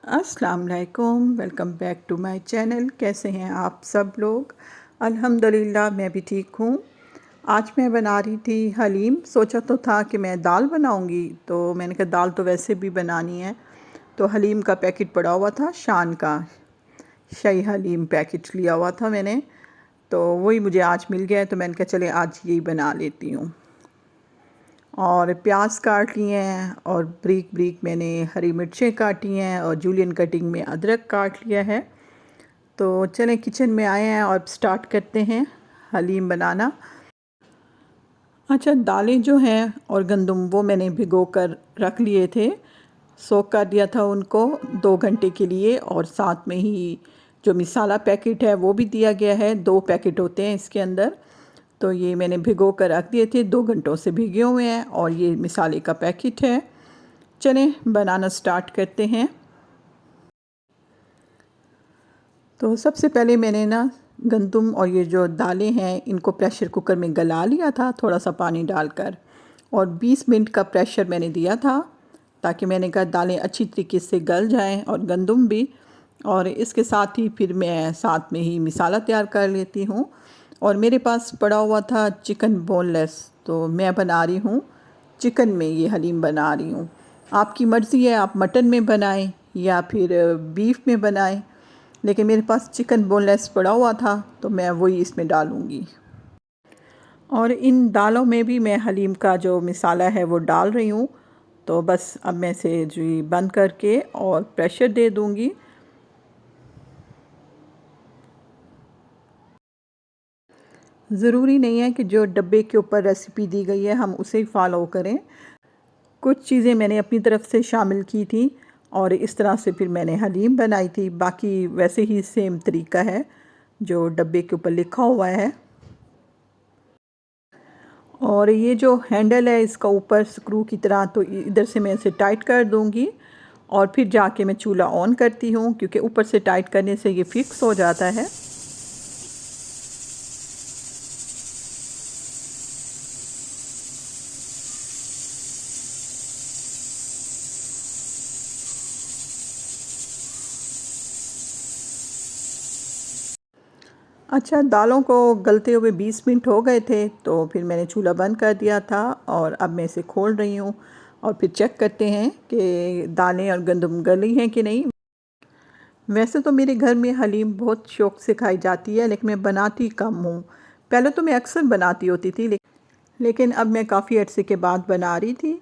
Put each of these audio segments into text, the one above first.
अस्सलाम वालेकुम, welcome back to my channel. कैसे हैं आप सब लोग? अल्हम्दुलिल्लाह मैं भी ठीक हूँ। आज मैं बना रही थी हलीम। सोचा तो था कि मैं दाल बनाऊँगी, तो मैंने कहा दाल तो वैसे भी बनानी है। तो हलीम का पैकेट पड़ा हुआ था, शान का शाही हलीम पैकेट लिया हुआ था मैंने, तो वही मुझे आज मिल गया है, तो मैंने कहा चले आज यही बना लेती हूँ। और प्याज काट लिए हैं और ब्रीक ब्रीक मैंने हरी मिर्चें काटी हैं और जूलियन कटिंग में अदरक काट लिया है। तो चलें किचन में आए हैं और स्टार्ट करते हैं हलीम बनाना। अच्छा, दालें जो हैं और गंदम वो मैंने भिगो कर रख लिए थे, सोक कर दिया था उनको 2 घंटे के लिए। और साथ में ही जो मसाला पैकेट है वो भी दिया गया है, 2 पैकेट होते हैं इसके अंदर। तो ये मैंने भिगो कर रख दिए थे, 2 घंटों से भीगे हुए हैं। और ये मसाले का पैकेट है। चलें बनाना स्टार्ट करते हैं। तो सबसे पहले मैंने ना गंदम और ये जो दालें हैं इनको प्रेशर कुकर में गला लिया था, थोड़ा सा पानी डालकर। और 20 मिनट का प्रेशर मैंने दिया था, ताकि मैंने कहा दालें अच्छी तरीके से गल जाएं और गंदम भी। और इसके साथ ही फिर मैं साथ में ही मसाला तैयार कर लेती हूँ। और मेरे पास पड़ा हुआ था चिकन बोनलेस, तो मैं बना रही हूँ चिकन में, ये हलीम बना रही हूँ। आपकी मर्ज़ी है, आप मटन में बनाएं या फिर बीफ में बनाएं, लेकिन मेरे पास चिकन बोनलेस पड़ा हुआ था, तो मैं वही इसमें डालूँगी। और इन दालों में भी मैं हलीम का जो मसाला है वो डाल रही हूँ। तो बस अब मैं इसे जो ये बंद करके और प्रेशर दे दूँगी। ज़रूरी नहीं है कि जो डब्बे के ऊपर रेसिपी दी गई है हम उसे ही फॉलो करें। कुछ चीज़ें मैंने अपनी तरफ से शामिल की थी और इस तरह से फिर मैंने हलीम बनाई थी। बाकी वैसे ही सेम तरीका है जो डब्बे के ऊपर लिखा हुआ है। और ये जो हैंडल है इसका ऊपर स्क्रू की तरह, तो इधर से मैं इसे टाइट कर दूंगी और फिर जाके मैं चूल्हा ऑन करती हूँ, क्योंकि ऊपर से टाइट करने से ये फिक्स हो जाता है। अच्छा, दालों को गलते हुए 20 मिनट हो गए थे, तो फिर मैंने चूल्हा बंद कर दिया था। और अब मैं इसे खोल रही हूँ और फिर चेक करते हैं कि दालें और गंदम गली हैं कि नहीं। वैसे तो मेरे घर में हलीम बहुत शौक से खाई जाती है, लेकिन मैं बनाती कम हूँ। पहले तो मैं अक्सर बनाती होती थी, लेकिन अब मैं काफ़ी अरसे के बाद बना रही थी।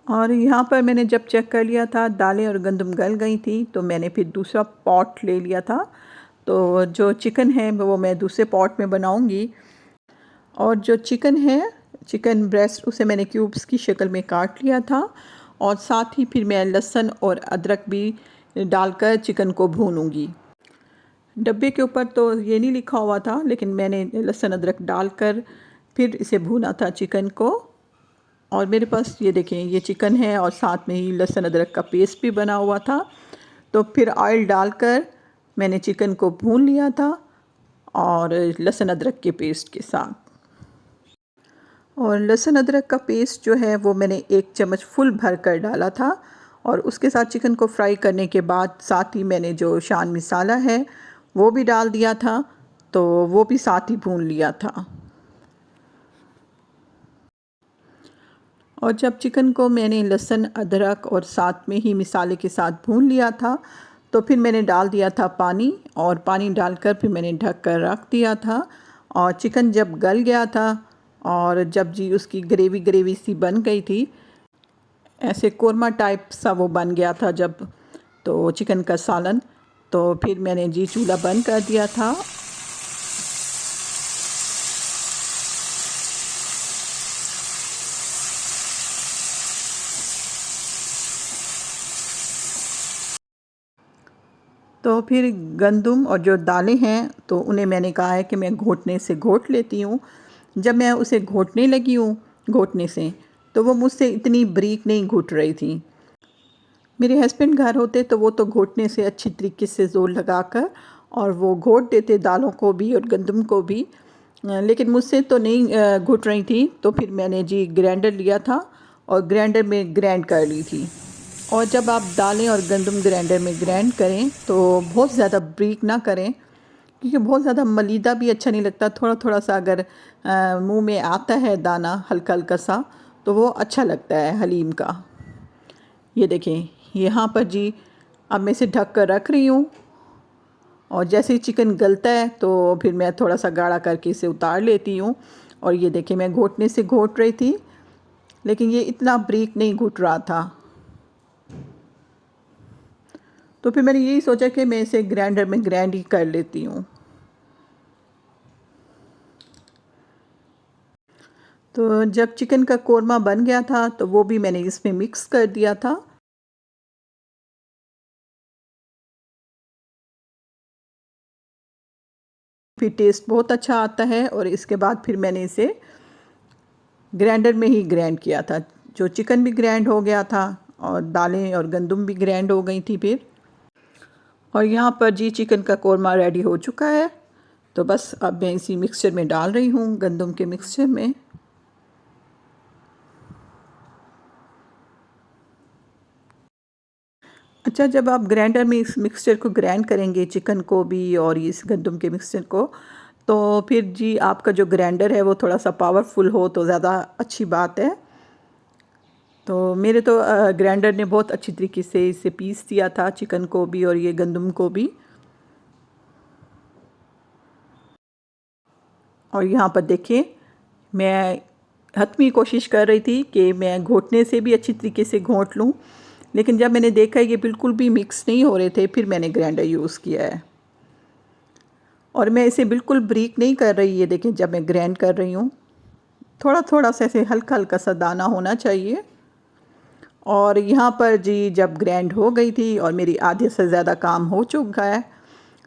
और यहाँ पर मैंने जब चेक कर लिया था दालें और गंदम गल गई थी, तो मैंने फिर दूसरा पॉट ले लिया था। तो जो चिकन है वो मैं दूसरे पॉट में बनाऊंगी। और जो चिकन है, चिकन ब्रेस्ट, उसे मैंने क्यूब्स की शक्ल में काट लिया था। और साथ ही फिर मैं लहसुन और अदरक भी डालकर चिकन को भूनूंगी। डब्बे के ऊपर तो ये नहीं लिखा हुआ था, लेकिन मैंने लहसुन अदरक डालकर फिर इसे भूना था चिकन को। और मेरे पास ये देखें, ये चिकन है और साथ में ही लहसुन अदरक का पेस्ट भी बना हुआ था। तो फिर ऑयल डालकर मैंने चिकन को भून लिया था और लहसुन अदरक के पेस्ट के साथ। और लहसुन अदरक का पेस्ट जो है वो मैंने 1 चम्मच फुल भर कर डाला था। और उसके साथ चिकन को फ्राई करने के बाद साथ ही मैंने जो शान मसाला है वो भी डाल दिया था, तो वो भी साथ ही भून लिया था। और जब चिकन को मैंने लहसुन अदरक और साथ में ही मसाले के साथ भून लिया था, तो फिर मैंने डाल दिया था पानी। और पानी डालकर फिर मैंने ढक कर रख दिया था। और चिकन जब गल गया था और जब जी उसकी ग्रेवी ग्रेवी सी बन गई थी, ऐसे कोरमा टाइप सा वो बन गया था जब, तो चिकन का सालन, तो फिर मैंने जी चूल्हा बंद कर दिया था। तो फिर गंदम और जो दालें हैं तो उन्हें मैंने कहा है कि मैं घोटने से घोट लेती हूँ। जब मैं उसे घोटने लगी हूँ घोटने से, तो वो मुझसे इतनी बारीक नहीं घुट रही थी। मेरे हस्बैंड घर होते तो वो तो घोटने से अच्छी तरीके से ज़ोर लगाकर और वो घोट देते दालों को भी और गंदम को भी। लेकिन मुझसे तो नहीं घुट रही थी, तो फिर मैंने जी ग्राइंडर लिया था और ग्राइंडर में ग्राइंड कर ली थी। और जब आप दालें और गंदम ग्राइंडर में ग्राइंड करें तो बहुत ज़्यादा ब्रीक ना करें, क्योंकि बहुत ज़्यादा मलीदा भी अच्छा नहीं लगता। थोड़ा थोड़ा सा अगर मुंह में आता है दाना हल्का हल्का सा, तो वो अच्छा लगता है हलीम का। ये देखें, यहाँ पर जी अब मैं इसे ढक कर रख रही हूँ, और जैसे ही चिकन गलता है तो फिर मैं थोड़ा सा गाढ़ा करके इसे उतार लेती हूँ। और ये देखिए, मैं घोटने से घोट रही थी, लेकिन ये इतना ब्रीक नहीं घुट रहा था। तो फिर मैंने यही सोचा कि मैं इसे ग्राइंडर में ग्राइंड ही कर लेती हूँ। तो जब चिकन का कोरमा बन गया था तो वो भी मैंने इसमें मिक्स कर दिया था। फिर टेस्ट बहुत अच्छा आता है, और इसके बाद फिर मैंने इसे ग्राइंडर में ही ग्राइंड किया था। जो चिकन भी ग्राइंड हो गया था, और दालें और गंदम भी ग्राइंड हो गई थी फिर। और यहाँ पर जी चिकन का कोरमा रेडी हो चुका है। तो बस अब मैं इसी मिक्सचर में डाल रही हूँ, गंदम के मिक्सचर में। अच्छा, जब आप ग्राइंडर में इस मिक्सचर को ग्राइंड करेंगे, चिकन को भी और इस गंदम के मिक्सचर को, तो फिर जी आपका जो ग्राइंडर है वो थोड़ा सा पावरफुल हो तो ज़्यादा अच्छी बात है। तो मेरे तो ग्राइंडर ने बहुत अच्छी तरीके से इसे पीस दिया था, चिकन को भी और ये गंदम को भी। और यहाँ पर देखिए, मैं हतमी कोशिश कर रही थी कि मैं घोटने से भी अच्छी तरीके से घोट लूँ, लेकिन जब मैंने देखा ये बिल्कुल भी मिक्स नहीं हो रहे थे, फिर मैंने ग्राइंडर यूज़ किया है। और मैं इसे बिल्कुल ब्रीक नहीं कर रही, ये देखिए जब मैं ग्राइंड कर रही हूँ, थोड़ा थोड़ा सा ऐसे हल्का हल्का सा दाना होना चाहिए। और यहाँ पर जी जब ग्राइंड हो गई थी और मेरी आधे से ज़्यादा काम हो चुका है,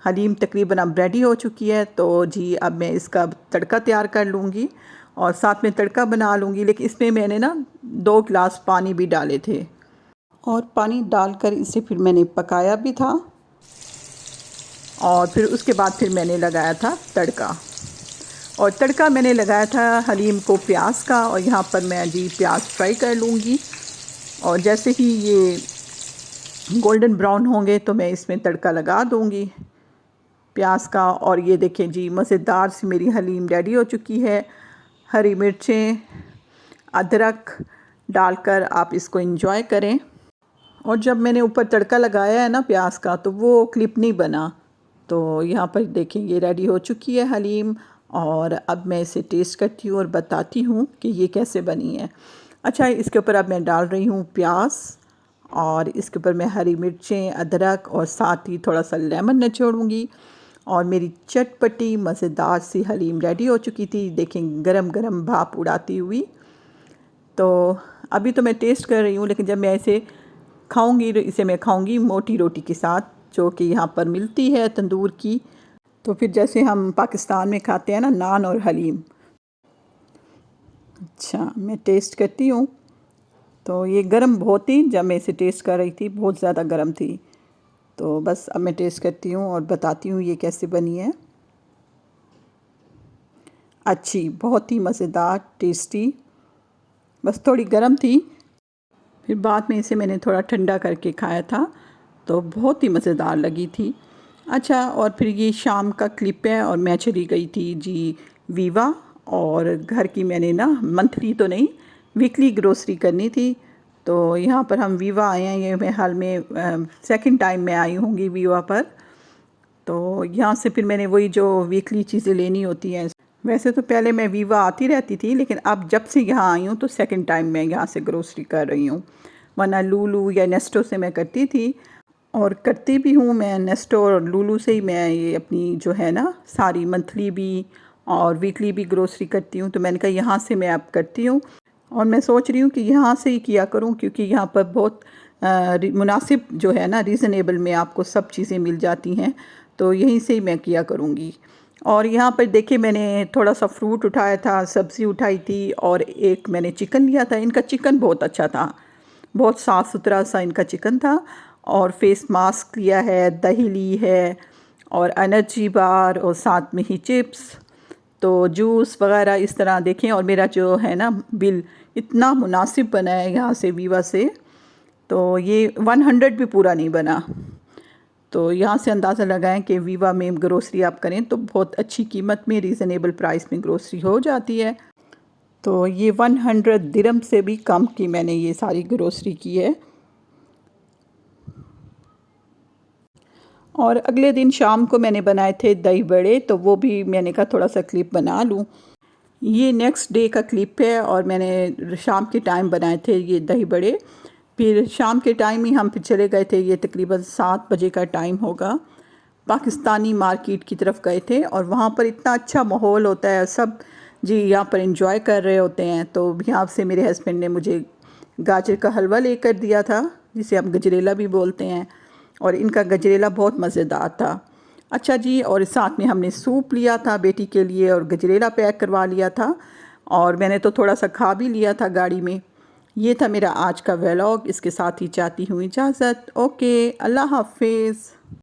हलीम तकरीबन अब रेडी हो चुकी है, तो जी अब मैं इसका तड़का तैयार कर लूँगी और साथ में तड़का बना लूँगी। लेकिन इसमें मैंने ना 2 गिलास पानी भी डाले थे, और पानी डालकर इसे फिर मैंने पकाया भी था। और फिर उसके बाद फिर मैंने लगाया था तड़का, और तड़का मैंने लगाया था हलीम को प्याज का। और यहाँ पर मैं जी प्याज फ्राई कर लूँगी, और जैसे ही ये गोल्डन ब्राउन होंगे तो मैं इसमें तड़का लगा दूँगी प्याज का। और ये देखें जी, मज़ेदार सी मेरी हलीम रेडी हो चुकी है। हरी मिर्चें, अदरक डालकर आप इसको एंजॉय करें। और जब मैंने ऊपर तड़का लगाया है ना प्याज का, तो वो क्लिप नहीं बना। तो यहाँ पर देखें, ये रेडी हो चुकी है हलीम, और अब मैं इसे टेस्ट करती हूँ और बताती हूँ कि ये कैसे बनी है। अच्छा, इसके ऊपर अब मैं डाल रही हूँ प्याज, और इसके ऊपर मैं हरी मिर्चें, अदरक और साथ ही थोड़ा सा लेमन निचोड़ूँगी। और मेरी चटपटी मज़ेदार सी हलीम रेडी हो चुकी थी, देखें गरम गरम भाप उड़ाती हुई। तो अभी तो मैं टेस्ट कर रही हूँ, लेकिन जब मैं इसे खाऊंगी, इसे मैं खाऊंगी मोटी रोटी के साथ, जो कि यहाँ पर मिलती है तंदूर की। तो फिर जैसे हम पाकिस्तान में खाते हैं ना, नान और हलीम। अच्छा, मैं टेस्ट करती हूँ। तो ये गरम बहुत थी, जब मैं इसे टेस्ट कर रही थी बहुत ज़्यादा गरम थी। तो बस अब मैं टेस्ट करती हूँ और बताती हूँ ये कैसे बनी है। अच्छी, बहुत ही मज़ेदार, टेस्टी, बस थोड़ी गर्म थी। फिर बाद में इसे मैंने थोड़ा ठंडा करके खाया था, तो बहुत ही मज़ेदार लगी थी। अच्छा, और फिर ये शाम का क्लिप है, और मैं चली गई थी जी वीवा, और घर की मैंने ना मंथली तो नहीं, वीकली ग्रोसरी करनी थी। तो यहाँ पर हम वीवा आए हैं, ये मैं हाल में सेकंड टाइम मैं आई होंगी वीवा पर। तो यहाँ से फिर मैंने वही जो वीकली चीज़ें लेनी होती हैं, वैसे तो पहले मैं वीवा आती रहती थी, लेकिन अब जब से यहाँ आई हूँ तो सेकंड टाइम मैं यहाँ से ग्रोसरी कर रही हूँ। वरना लूलू या नेस्टो से मैं करती थी, और करती भी हूँ मैं नेस्टो और लूलू से ही। मैं ये अपनी जो है ना सारी मंथली भी और वीकली भी ग्रोसरी करती हूँ। तो मैंने कहा यहाँ से मैं अब करती हूँ, और मैं सोच रही हूँ कि यहाँ से ही किया करूँ, क्योंकि यहाँ पर बहुत मुनासिब जो है ना, रीज़नेबल में आपको सब चीज़ें मिल जाती हैं। तो यहीं से ही मैं किया करूँगी। और यहाँ पर देखिए, मैंने थोड़ा सा फ्रूट उठाया था, सब्ज़ी उठाई थी, और एक मैंने चिकन लिया था। इनका चिकन बहुत अच्छा था, बहुत साफ़ सुथरा सा इनका चिकन था। और फेस मास्क लिया है, दही ली है, और एनर्जी बार, और साथ में ही चिप्स, तो जूस वगैरह इस तरह देखें। और मेरा जो है ना बिल इतना मुनासिब बना है यहाँ से वीवा से, तो ये 100 भी पूरा नहीं बना। तो यहाँ से अंदाज़ा लगाएं कि वीवा में ग्रोसरी आप करें तो बहुत अच्छी कीमत में, रीज़नेबल प्राइस में ग्रोसरी हो जाती है। तो ये 100 दिरहम से भी कम की मैंने ये सारी ग्रोसरी की है। और अगले दिन शाम को मैंने बनाए थे दही बड़े, तो वो भी मैंने कहा थोड़ा सा क्लिप बना लूँ। ये नेक्स्ट डे का क्लिप है और मैंने शाम के टाइम बनाए थे ये दही बड़े। फिर शाम के टाइम ही हम फिर चले गए थे, ये तकरीबन 7 बजे का टाइम होगा, पाकिस्तानी मार्केट की तरफ गए थे। और वहाँ पर इतना अच्छा माहौल होता है, सब जी यहाँ पर एंजॉय कर रहे होते हैं। तो यहाँ से मेरे हस्बैंड ने मुझे गाजर का हलवा लेकर दिया था, जिसे हम गजरेला भी बोलते हैं, और इनका गजरेला बहुत मज़ेदार था। अच्छा जी, और साथ में हमने सूप लिया था बेटी के लिए और गजरेला पैक करवा लिया था, और मैंने तो थोड़ा सा खा भी लिया था गाड़ी में। ये था मेरा आज का व्लॉग, इसके साथ ही चाहती हूँ इजाज़त। ओके, अल्लाह हाफिज़।